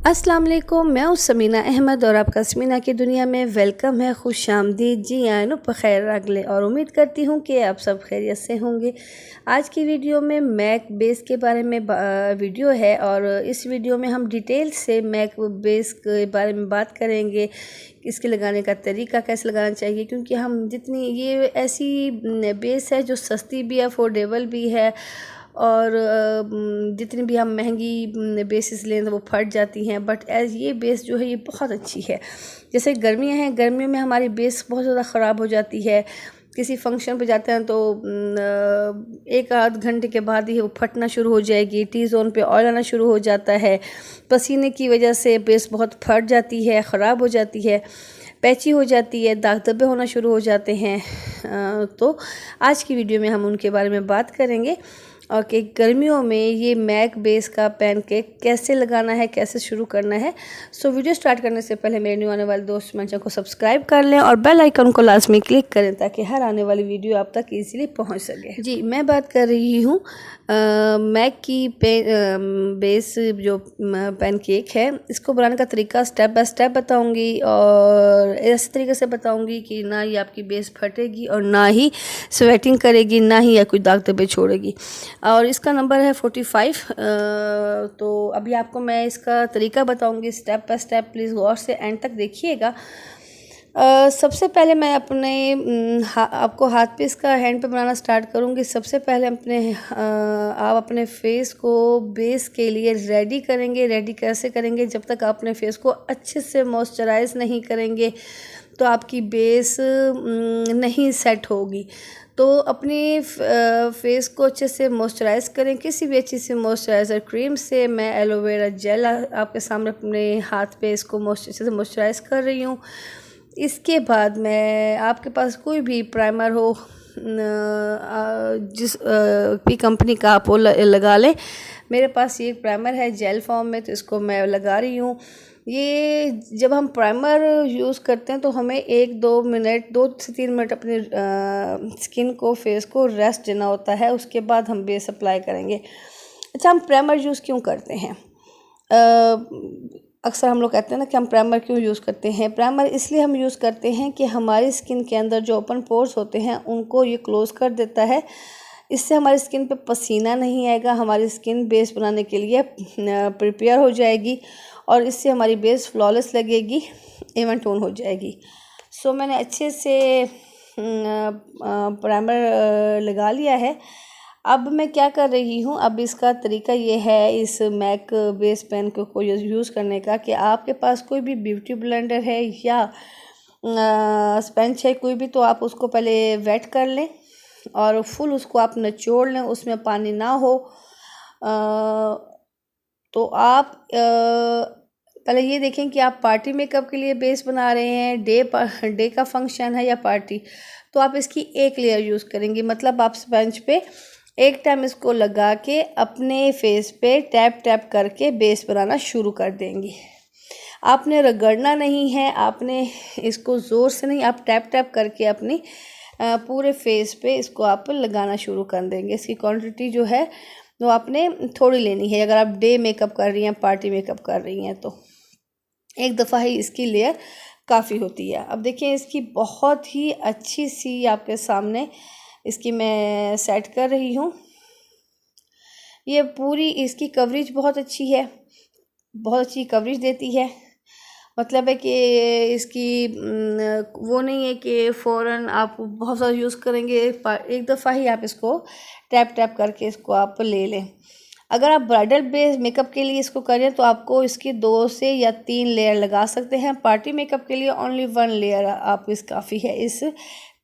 अस्सलाम वालेकुम, मैं हूँ समीना अहमद और आपका समीना की दुनिया में वेलकम है। खुश आमदीद। जी आयनो बखैर अगले और उम्मीद करती हूँ कि आप सब खैरियत से होंगे। आज की वीडियो में मैक बेस के बारे में वीडियो है और इस वीडियो में हम डिटेल से मैक बेस के बारे में बात करेंगे। इसके लगाने का तरीका कैसे लगाना चाहिए, क्योंकि हम जितनी ये ऐसी बेस है जो सस्ती भी है, अफोर्डेबल भी है और जितनी भी हम महंगी बेसिस लें तो वो फट जाती हैं। बट एज ये बेस जो है ये बहुत अच्छी है। जैसे गर्मियाँ हैं, गर्मियों में हमारी बेस बहुत ज़्यादा ख़राब हो जाती है। किसी फंक्शन पे जाते हैं तो एक आध घंटे के बाद ही वो फटना शुरू हो जाएगी। टी ज़ोन पे ऑयल आना शुरू हो जाता है। पसीने की वजह से बेस बहुत फट जाती है, ख़राब हो जाती है, पैची हो जाती है, दाग धब्बे होना शुरू हो जाते हैं। तो आज की वीडियो में हम उनके बारे में बात करेंगे और कि गर्मियों में ये मैक बेस का पैनकेक कैसे लगाना है, कैसे शुरू करना है। सो वीडियो स्टार्ट करने से पहले मेरे न्यू आने वाले दोस्त मेरे चैनल को सब्सक्राइब कर लें और बेल आइकन को लाजमी क्लिक करें ताकि हर आने वाली वीडियो आप तक इजीली पहुंच सके। जी, मैं बात कर रही हूँ मैक की बेस जो पैनकेक है, इसको बनाने का तरीका स्टेप बाय स्टेप बताऊँगी और ऐसे तरीके से बताऊँगी कि ना ही आपकी बेस फटेगी और ना ही स्वेटिंग करेगी, ना ही या कोई दाग धब्बे छोड़ेगी। और इसका नंबर है 45। तो अभी आपको मैं इसका तरीका बताऊंगी स्टेप बाय स्टेप, प्लीज़ गौर से एंड तक देखिएगा। सबसे पहले मैं अपने आपको हाथ पे इसका हैंड पे बनाना स्टार्ट करूंगी। सबसे पहले आप अपने फेस को बेस के लिए रेडी करेंगे। रेडी कैसे करेंगे? जब तक आप अपने फेस को अच्छे से मॉइस्चराइज नहीं करेंगे तो आपकी बेस नहीं सेट होगी। तो अपनी फेस को अच्छे से मॉइस्चराइज़ करें किसी भी अच्छी सी मॉइस्चराइज़र क्रीम से। मैं एलोवेरा जेल आपके सामने अपने हाथ पे इसको अच्छे से मॉइस्चराइज़ कर रही हूँ। इसके बाद मैं आपके पास कोई भी प्राइमर हो जिस भी कंपनी का आप वो लगा लें। मेरे पास ये प्राइमर है जेल फॉर्म में, तो इसको मैं लगा रही हूँ। ये जब हम प्राइमर यूज़ करते हैं तो हमें 2 से 3 मिनट अपनी स्किन को, फेस को रेस्ट देना होता है। उसके बाद हम बेस अप्लाई करेंगे। अच्छा, हम प्राइमर यूज़ क्यों करते हैं? अक्सर हम लोग कहते हैं ना कि हम प्राइमर क्यों यूज़ करते हैं। प्राइमर इसलिए हम यूज़ करते हैं कि हमारी स्किन के अंदर जो ओपन पोर्स होते हैं उनको ये क्लोज़ कर देता है। इससे हमारी स्किन पे पसीना नहीं आएगा, हमारी स्किन बेस बनाने के लिए प्रिपेयर हो जाएगी और इससे हमारी बेस फ्लॉलेस लगेगी, इवन टोन हो जाएगी। सो मैंने अच्छे से प्राइमर लगा लिया है। अब मैं क्या कर रही हूँ, अब इसका तरीका ये है इस मैक बेस पेन को यूज़ करने का कि आपके पास कोई भी ब्यूटी ब्लेंडर है या स्पंज है कोई भी, तो आप उसको पहले वेट कर लें और फुल उसको आप निचोड़ लें, उसमें पानी ना हो। तो आप पहले ये देखें कि आप पार्टी मेकअप के लिए बेस बना रहे हैं, डे का फंक्शन है या पार्टी, तो आप इसकी एक लेयर यूज़ करेंगे। मतलब आप स्पंज पे एक टाइम इसको लगा के अपने फेस पे टैप टैप करके बेस बनाना शुरू कर देंगी। आपने रगड़ना नहीं है, आपने इसको ज़ोर से नहीं, आप टैप टैप करके अपनी पूरे फेस पे इसको आप लगाना शुरू कर देंगे। इसकी क्वांटिटी जो है वो आपने थोड़ी लेनी है। अगर आप डे मेकअप कर रही हैं, पार्टी मेकअप कर रही हैं, तो एक दफ़ा ही इसकी लेयर काफ़ी होती है। अब देखिए, इसकी बहुत ही अच्छी सी आपके सामने इसकी मैं सेट कर रही हूँ। ये पूरी इसकी कवरेज बहुत अच्छी है, बहुत अच्छी कवरेज देती है। मतलब है कि इसकी वो नहीं है कि फ़ौरन आप बहुत ज़्यादा यूज़ करेंगे, एक दफ़ा ही आप इसको टैप टैप करके इसको आप ले लें। अगर आप ब्राइडल बेस मेकअप के लिए इसको करें तो आपको इसकी 2 से या 3 लेयर लगा सकते हैं। पार्टी मेकअप के लिए ओनली 1 लेयर आप इस काफ़ी है इस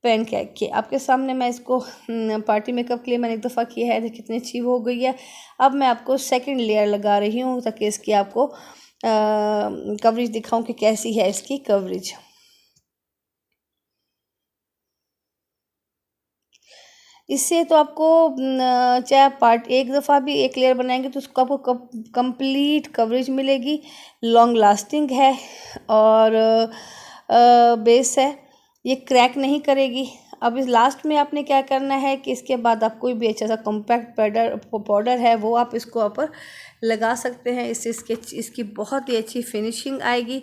पैनकेक के। आपके सामने मैं इसको पार्टी मेकअप के लिए मैंने एक दफ़ा किया है, कितनी अच्छी हो गई है। अब मैं आपको सेकंड लेयर लगा रही हूँ ताकि इसकी आपको कवरेज दिखाऊं कि कैसी है इसकी कवरेज। इससे तो आपको चाहे एक दफ़ा भी एक लेयर बनाएंगे तो उसको आपको कंप्लीट कवरेज मिलेगी, लॉन्ग लास्टिंग है और बेस है, ये क्रैक नहीं करेगी। अब इस लास्ट में आपने क्या करना है कि इसके बाद आप कोई भी अच्छा सा कॉम्पैक्ट पाउडर है वो आप इसको ऊपर लगा सकते हैं। इससे इसकी बहुत ही अच्छी फिनिशिंग आएगी,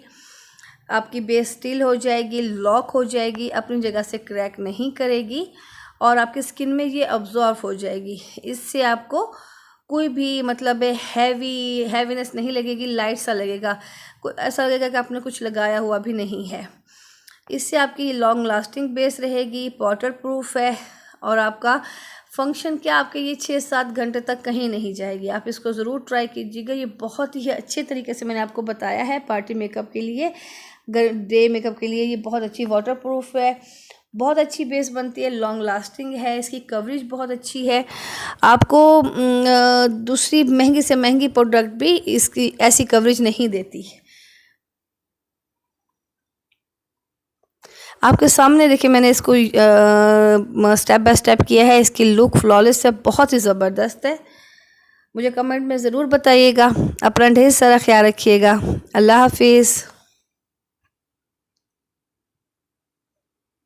आपकी बेस स्टील हो जाएगी, लॉक हो जाएगी, अपनी जगह से क्रैक नहीं करेगी और आपकी स्किन में ये अब्जॉर्ब हो जाएगी। इससे आपको कोई भी मतलब हैवीनेस नहीं लगेगी, लाइट सा लगेगा, कोई ऐसा लगेगा कि आपने कुछ लगाया हुआ भी नहीं है। इससे आपकी लॉन्ग लास्टिंग बेस रहेगी, वाटर प्रूफ है और आपका फंक्शन क्या आपके ये 6-7 घंटे तक कहीं नहीं जाएगी। आप इसको ज़रूर ट्राई कीजिएगा। ये बहुत ही अच्छे तरीके से मैंने आपको बताया है पार्टी मेकअप के लिए, डे मेकअप के लिए। ये बहुत अच्छी वाटर प्रूफ है, बहुत अच्छी बेस बनती है, लॉन्ग लास्टिंग है, इसकी कवरेज बहुत अच्छी है। आपको दूसरी महंगी से महंगी प्रोडक्ट भी इसकी ऐसी कवरेज नहीं देती। आपके सामने देखिए मैंने इसको स्टेप बाय स्टेप किया है। इसकी लुक फ्लॉलेस है, बहुत ही ज़बरदस्त है। मुझे कमेंट में ज़रूर बताइएगा। अपना ढेर सारा ख्याल रखिएगा। अल्लाह हाफिज़।